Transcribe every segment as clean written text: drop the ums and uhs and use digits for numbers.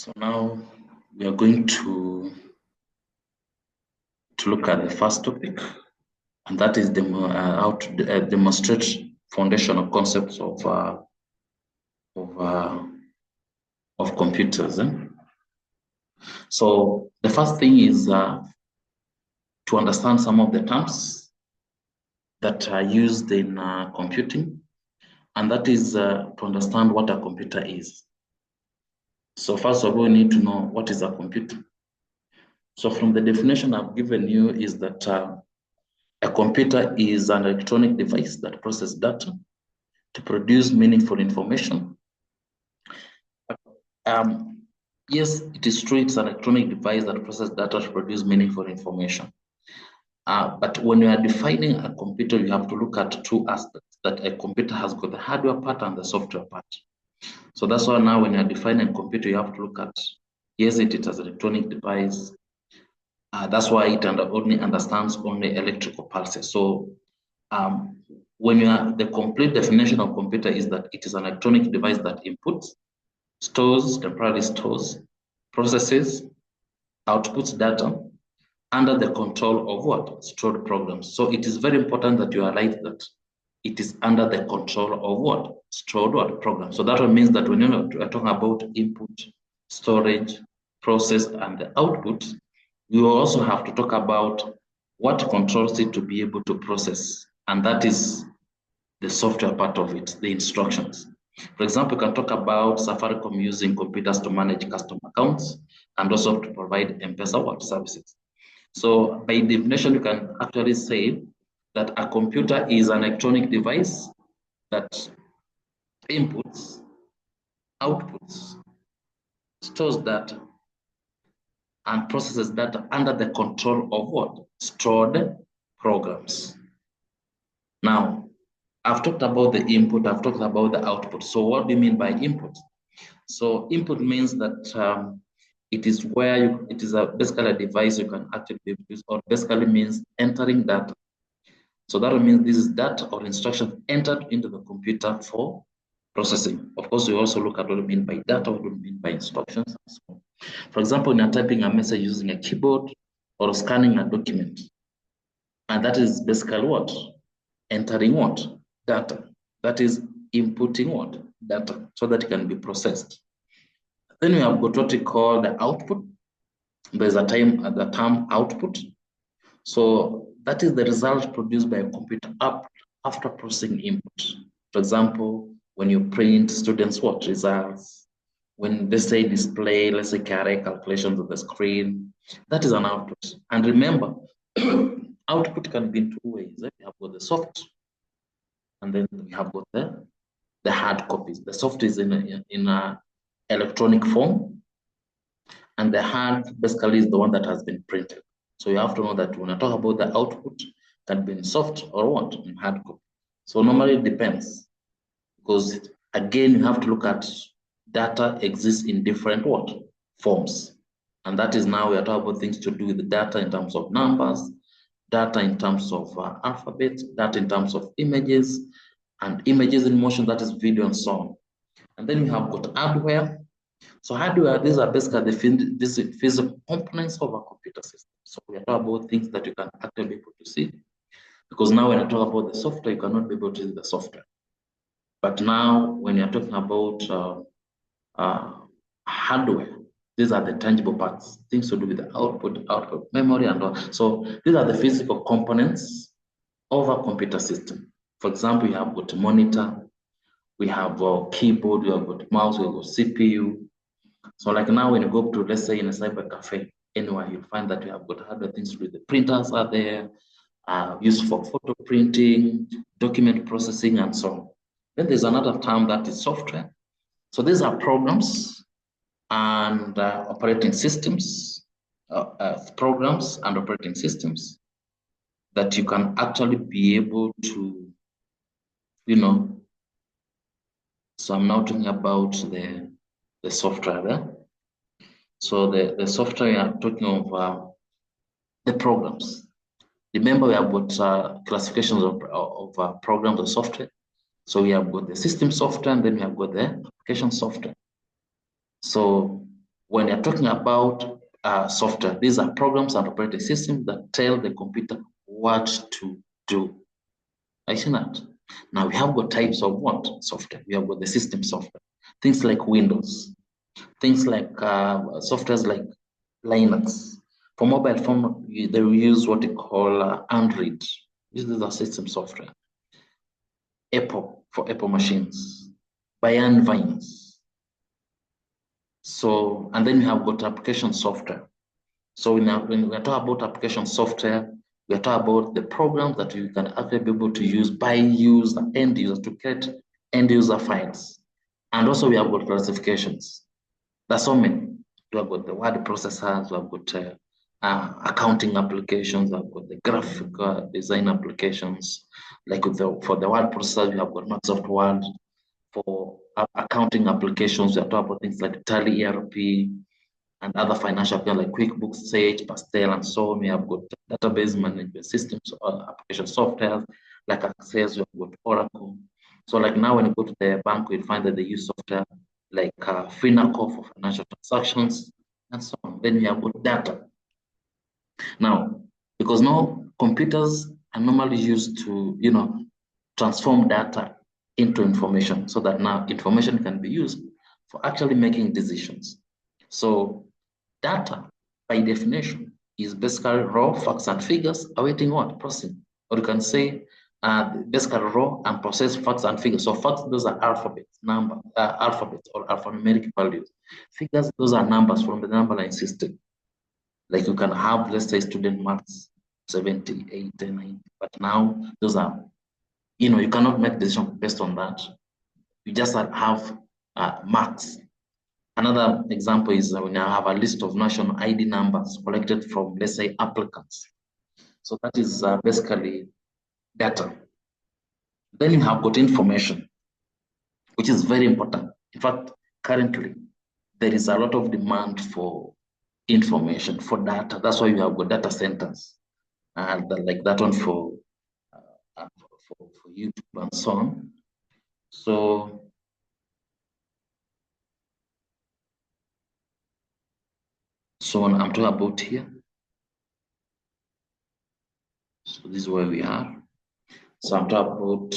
So now we are going to look at the first topic, and that is how to demonstrate foundational concepts of computers. So the first thing is to understand some of the terms that are used in computing, and that is to understand what a computer is. So first of all, we need to know what is a computer. So from the definition I've given you is that a computer is an electronic device that processes data to produce meaningful information. Yes, it is true, it's an electronic device that processes data to produce meaningful information. But when you are defining a computer, you have to look at two aspects, that a computer has got the hardware part and the software part. So that's why now when you're defining a computer, you have to look at, yes, it is an electronic device. That's why it only understands only electrical pulses. So when you are, the complete definition of computer is that it is an electronic device that inputs, temporarily stores, processes, outputs data under the control of what? Stored programs. So it is very important that you highlight that it is under the control of what? Stored what? Programs. So that means that when you are talking about input, storage, process, and the output, you also have to talk about what controls it to be able to process. And that is the software part of it, the instructions. For example, we can talk about Safaricom using computers to manage customer accounts and also to provide M-Pesa services. So by definition, you can actually say that a computer is an electronic device that inputs, outputs, stores data, and processes data under the control of what? Stored programs. Now, I've talked about the input, I've talked about the output. So what do you mean by input? So input means that it is where it is basically a device you can actually use, or basically means entering data. So that means this is data or instruction entered into the computer for processing. Of course, we also look at what we mean by data, what we mean by instructions. For example, when you're typing a message using a keyboard or scanning a document, and that is basically what? Entering what? Data. That is inputting what? Data, so that it can be processed. Then we have got what we call the output. There's a term output. So that is the result produced by a computer after processing input. For example, when you print students' what? Results. When they say display, let's say carry calculations on the screen, that is an output. And remember, output can be in two ways. We have got the soft, and then we have got the hard copies. The soft is in a electronic form, and the hard basically is the one that has been printed. So you have to know that when I talk about the output, can be in soft or what? In hard copy. So normally it depends, because again, you have to look at data exists in different what? Forms. And that is now we are talking about things to do with the data in terms of numbers, data in terms of alphabet, data in terms of images, and images in motion, that is video and so on. And then we have got hardware. So hardware, these are basically the physical components of a computer system. So we are talking about things that you can actually be able to see. Because now when I talk about the software, you cannot be able to see the software. But now when you're talking about hardware, these are the tangible parts, things to do with the output memory and all. So these are the physical components of a computer system. For example, you have got a monitor, we have a keyboard, we have got mouse, we have got CPU. So like now when you go to, let's say in a cyber cafe, anywhere, you'll find that you have got other things to do. The printers are there, used for photo printing, document processing, and so on. Then there's another term that is software. So these are programs and operating systems, programs and operating systems that you can actually be able to, so I'm now talking about the software there. So the software, I'm talking of the programs. Remember, we have got classifications of programs or software. So we have got the system software, and then we have got the application software. So when you're talking about software, these are programs and operating systems that tell the computer what to do. I see that. Now we have got types of what? Software. We have got the system software. Things like Windows, things like softwares like Linux. For mobile phone, they will use what they call Android. This is the system software. Apple for Apple machines, Bayern Vines. So, and then we have got application software. So when we talk about application software, we are talking about the programs that you can actually be able to use by end users to create end user files. And also we have got classifications. There's so many. We have got the word processors, we have got accounting applications, we have got the graphic design applications. Like for the word processors, we have got Microsoft Word. For accounting applications, we are talking about things like Tally ERP, and other financial applications like QuickBooks, Sage, Pastel, and so on. We have got database management systems, application software like Access, we have got Oracle. So like now when you go to the bank, you'll find that they use software like Finacle for financial transactions and so on. Then we have got data. Now, because now computers are normally used to, transform data into information so that now information can be used for actually making decisions. So data, by definition, is basically raw facts and figures awaiting what? Processing. Or you can say basically raw and processed facts and figures. So facts, those are alphabets or alphanumeric values. Figures, those are numbers from the number line system. Like you can have, let's say, student marks 70, 80, 90, but now those are, you cannot make decisions based on that. You just have marks. Another example is when I have a list of national ID numbers collected from, let's say, applicants. So that is basically data. Then you have got information, which is very important. In fact, currently, there is a lot of demand for information, for data. That's why you have got data centers, like that one for YouTube and so on. So I'm talking about here. So this is where we are. So I'm talking about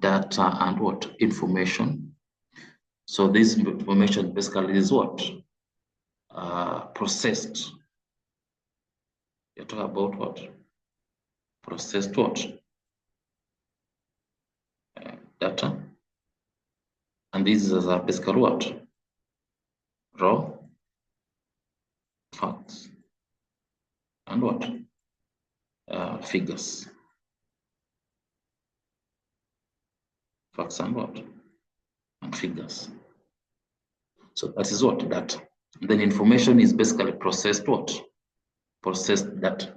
data and what? Information. So this information basically is what? Processed. You're talking about what? Processed what? Data. And this is basically what? Raw facts. And what? Figures. Facts and what? And figures. So that is what? Data. Then information is basically processed what? Processed data.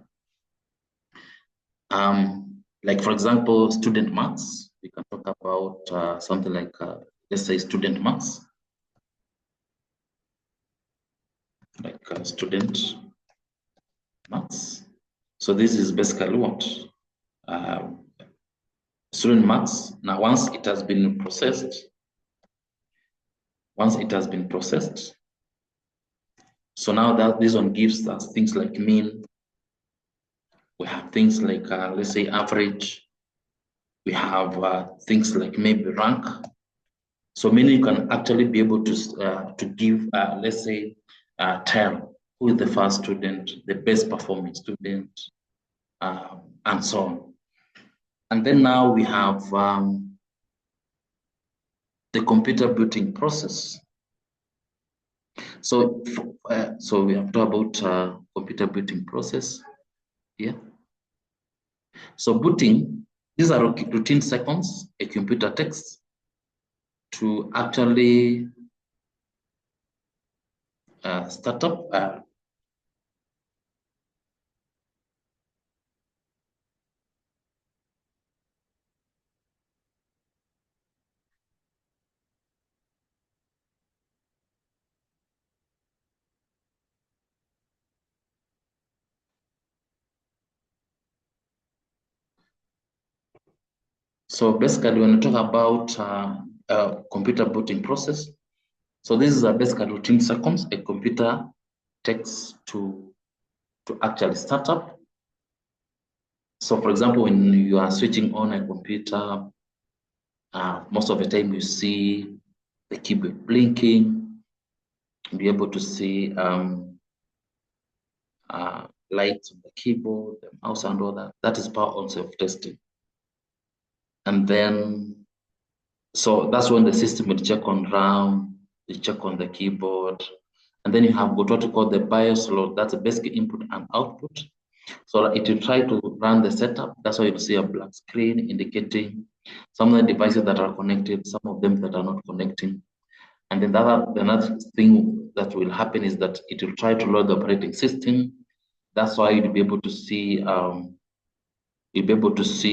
Like for example, student marks. We can talk about something like, let's say, student marks. Like student marks. So this is basically what? Student marks. Now, once it has been processed, so now that this one gives us things like mean. We have things like, let's say, average. We have things like maybe rank. So meaning you can actually be able to give, let's say, tell who is the first student, the best performing student, and so on. And then now we have the computer booting process. So, so we have talked about computer booting process here. So booting, these are routine seconds a computer takes to actually start up so basically when we talk about computer booting process, So this is a basic routine sequence a computer takes to actually start up. So for example, when you are switching on a computer, most of the time you see the keyboard blinking, you'll be able to see lights on the keyboard, the mouse and all that. That is power on self-testing. And then, so that's when the system will check on RAM, you check on the keyboard, and then you have got what you call the BIOS load. That's a basic input and output. So it will try to run the setup. That's why you'll see a black screen indicating some of the devices that are connected, some of them that are not connecting. And then the another thing that will happen is that it will try to load the operating system. That's why you'll be able to see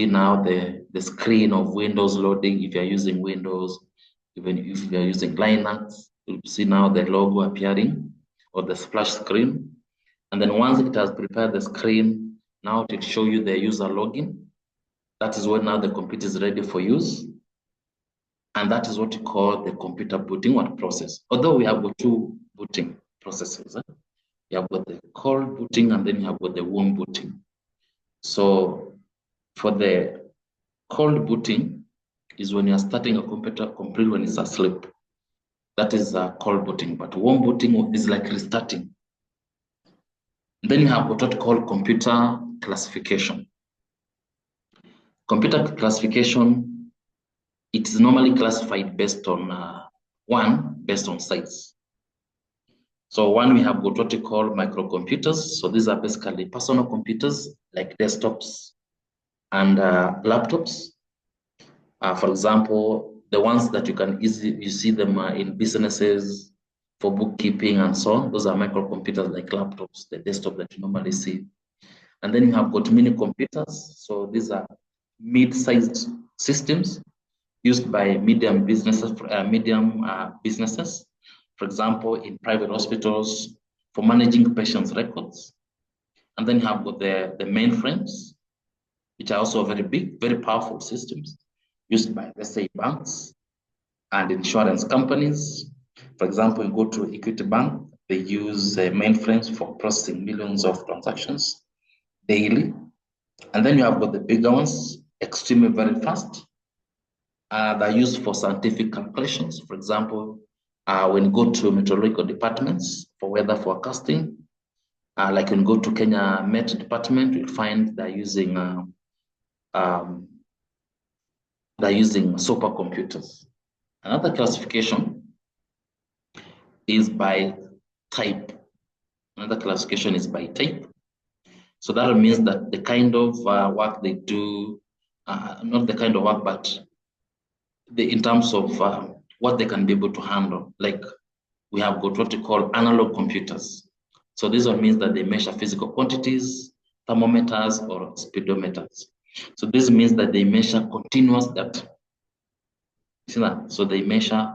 now the screen of Windows loading if you're using Windows. Even if you're using Linux, you'll see now the logo appearing or the splash screen. And then once it has prepared the screen, now it will show you the user login. That is when now the computer is ready for use. And that is what we call the computer booting process. Although we have got two booting processes. You have got the cold booting and then you have got the warm booting. So for the cold booting is when you're starting a computer completely when it's asleep. That is cold booting. But warm booting is like restarting. Then you have what called computer classification. Computer classification, it is normally classified based on based on size. So one, we have got what we call microcomputers. So these are basically personal computers like desktops and laptops. For example, the ones that you see them in businesses for bookkeeping and so on. Those are microcomputers like laptops, the desktop that you normally see. And then you have got mini computers. So these are mid-sized systems used by medium businesses. For example, in private hospitals for managing patients' records. And then you have got the mainframes, which are also very big, very powerful systems used by, let's say, banks and insurance companies. For example, you go to Equity Bank, they use mainframes for processing millions of transactions daily. And then you have got the bigger ones, extremely very fast. They're used for scientific calculations. For example, when you go to meteorological departments for weather forecasting, like when you go to Kenya Met Department, you'll find they're using supercomputers. Another classification is by type. Another classification is by type. So that means that the kind of work they do, not the kind of work, but in terms of what they can be able to handle. Like we have got what we call analog computers. So this one means that they measure physical quantities, thermometers or speedometers. So this means that they measure continuous data. See that? So they measure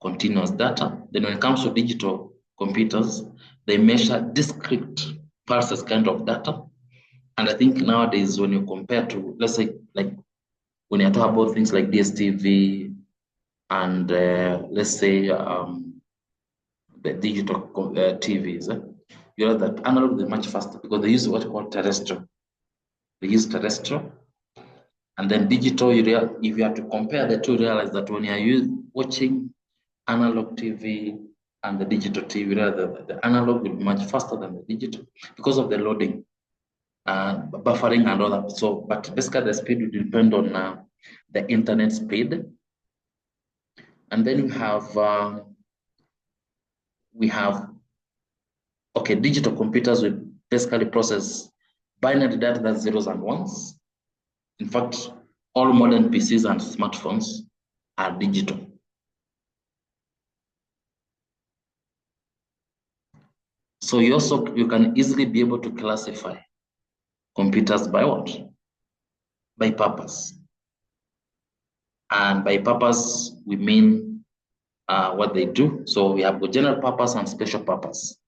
continuous data. Then when it comes to digital computers, they measure discrete pulses kind of data. And I think nowadays when you compare to, let's say, like when you talk about things like DSTV and let's say the digital TVs, you know that analog is much faster because they use what you call terrestrial. They use terrestrial. And then digital, if you have to compare the two, you realize that when you're watching analog TV and the digital TV, the analog will be much faster than the digital because of the loading, buffering and all that. So, but basically the speed will depend on the internet speed. And then digital computers will basically process binary data, that's zeros and ones. In fact, all modern PCs and smartphones are digital. So you can easily be able to classify computers by what? By purpose. And by purpose, we mean what they do. So we have the general purpose and special purpose.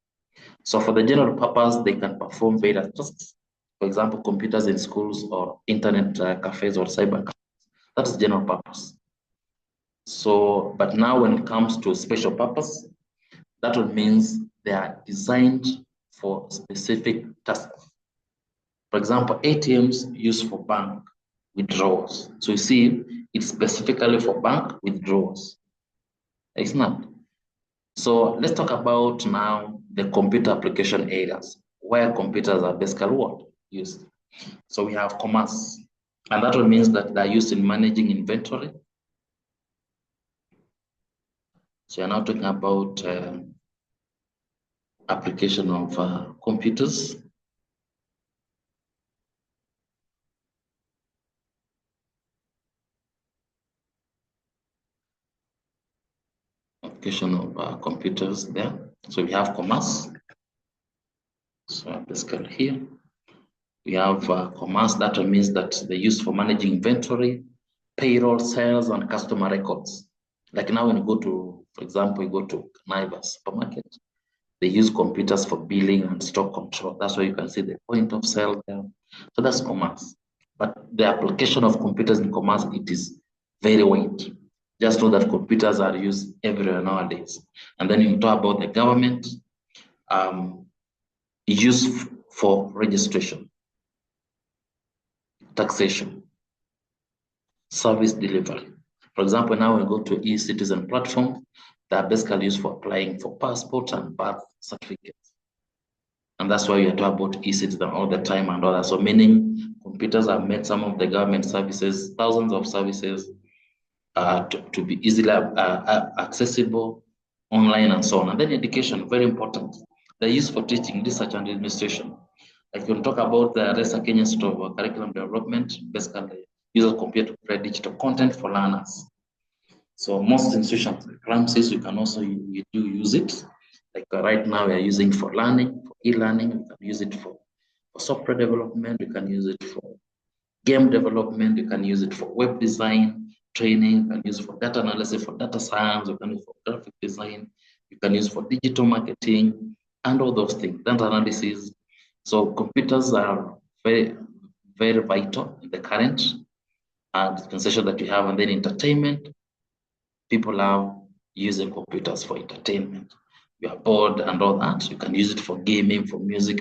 So for the general purpose, they can perform various tasks. For example, computers in schools or internet cafes or cyber cafes. That is general purpose. So, but now when it comes to special purpose, that would means they are designed for specific tasks. For example, ATMs used for bank withdrawals. So you see, it's specifically for bank withdrawals. It's not. So let's talk about now the computer application areas where computers are basically what? Used. So we have commerce, and that means that they're used in managing inventory. So you're now talking about application of computers. Application of computers there. So we have commerce. So basically here, we have commerce. That means that they're used for managing inventory, payroll, sales, and customer records. Like now when you go to, for example, you go to Naivas supermarket, they use computers for billing and stock control. That's why you can see the point of sale there. So that's commerce. But the application of computers in commerce, it is very wide. Just know that computers are used everywhere nowadays. And then you talk about the government, used for registration, taxation, service delivery. For example, now we go to e-citizen platform that are basically used for applying for passport and birth certificates. And that's why we are talking about e-citizen all the time and all that. So meaning computers have made some of the government services, thousands of services, to be easily accessible online and so on. And then education, very important. They're used for teaching, research, and administration. Like when we talk about the RESA Kenya Institute of Curriculum Development, basically use computer to create digital content for learners. So most institutions, like Ramses, you can also you do use it. Like right now, we are using for learning, for e-learning. You can use it for software development. You can use it for game development. You can use it for web design, training. You can use it for data analysis, for data science. You can use it for graphic design. You can use it for digital marketing and all those things. Data analysis. So computers are very, very vital in the current dispensation that we have. And then entertainment. People are using computers for entertainment. You are bored and all that. You can use it for gaming, for music,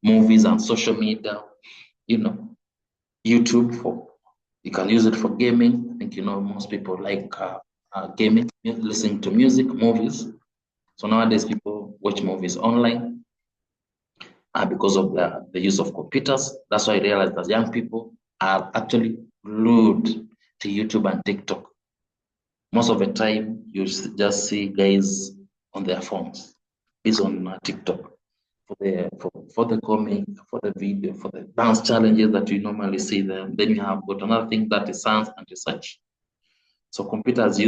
movies, and social media. You know, YouTube for. You can use it for gaming. I think most people like gaming, listening to music, movies. So nowadays people watch movies online because of the use of computers. That's why I realized that young people are actually glued to YouTube and TikTok. Most of the time, you just see guys on their phones. It's on TikTok for the comic, for the video, for the dance challenges that you normally see them. Then you have got another thing that is science and research. So computers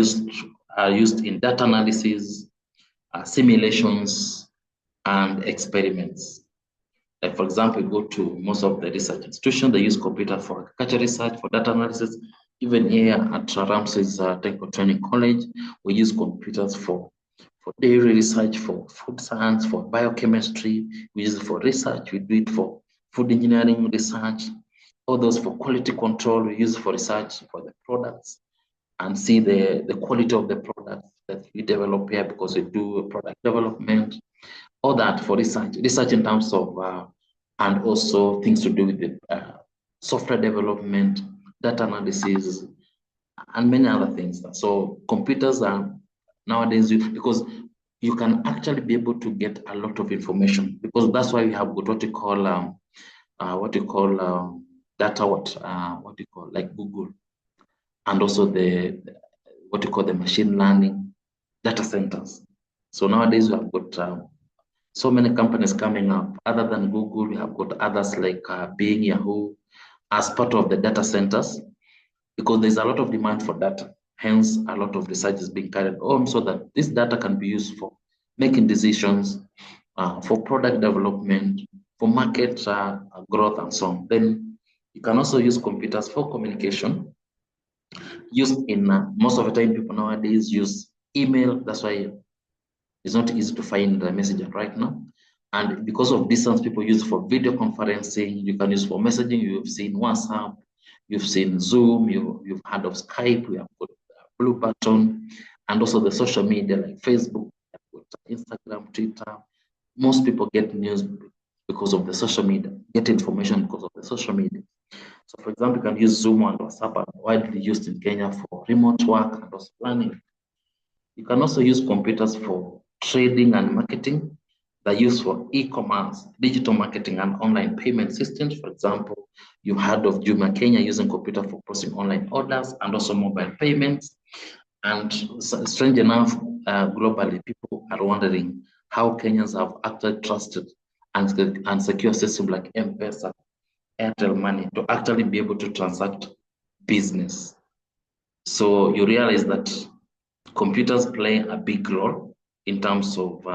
are used in data analysis, simulations, and experiments. Like for example, you go to most of the research institutions, they use computer for agriculture research, for data analysis. Even here at Ramses Technical Training College, we use computers for dairy research, for food science, for biochemistry. We use it for research. We do it for food engineering research. All those for quality control. We use it for research for the products and see the quality of the product that we develop here because we do product development. All that for research in terms of, and also things to do with the software development, data analysis, and many other things. So computers are nowadays, because you can actually be able to get a lot of information, because that's why we have got what you call data, like Google, and also what you call the machine learning data centers. So nowadays we have got so many companies coming up. Other than Google, we have got others like Bing, Yahoo, as part of the data centers, because there's a lot of demand for data. Hence, a lot of research is being carried on so that this data can be used for making decisions, for product development, for market growth, and so on. Then you can also use computers for communication. Used in most of the time, people nowadays use email. That's why it's not easy to find the messenger right now. And because of distance, people use it for video conferencing. You can use for messaging. You've seen WhatsApp, you've seen Zoom, you've heard of Skype. We have got blue button, and also the social media like Facebook, Instagram, Twitter. Most people get news because of the social media, get information because of the social media. So for example, you can use Zoom and WhatsApp are widely used in Kenya for remote work and also planning. You can also use computers for trading and marketing. They're used for e-commerce, digital marketing, and online payment systems. For example, you've heard of Juma Kenya using computer for processing online orders and also mobile payments. And strange enough, globally, people are wondering how Kenyans have actually trusted and secure systems like M-Pesa, Airtel Money to actually be able to transact business. So you realize that computers play a big role in terms of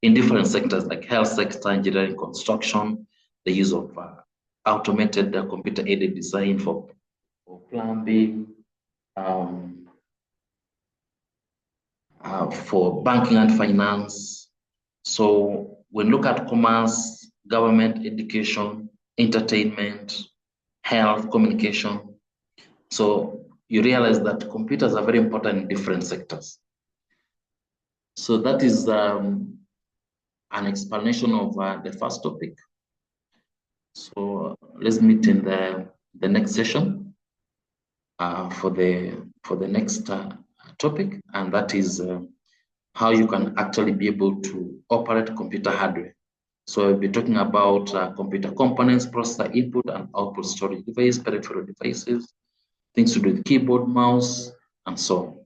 in different sectors like health sector, engineering, construction, the use of automated computer-aided design for plumbing, for banking and finance. So when we look at commerce, government, education, entertainment, health, communication, so you realize that computers are very important in different sectors. So that is an explanation of the first topic. So let's meet in the next session for the next topic, and that is how you can actually be able to operate computer hardware. So we'll be talking about computer components, processor input and output storage device, peripheral devices, things to do with keyboard, mouse, and so on.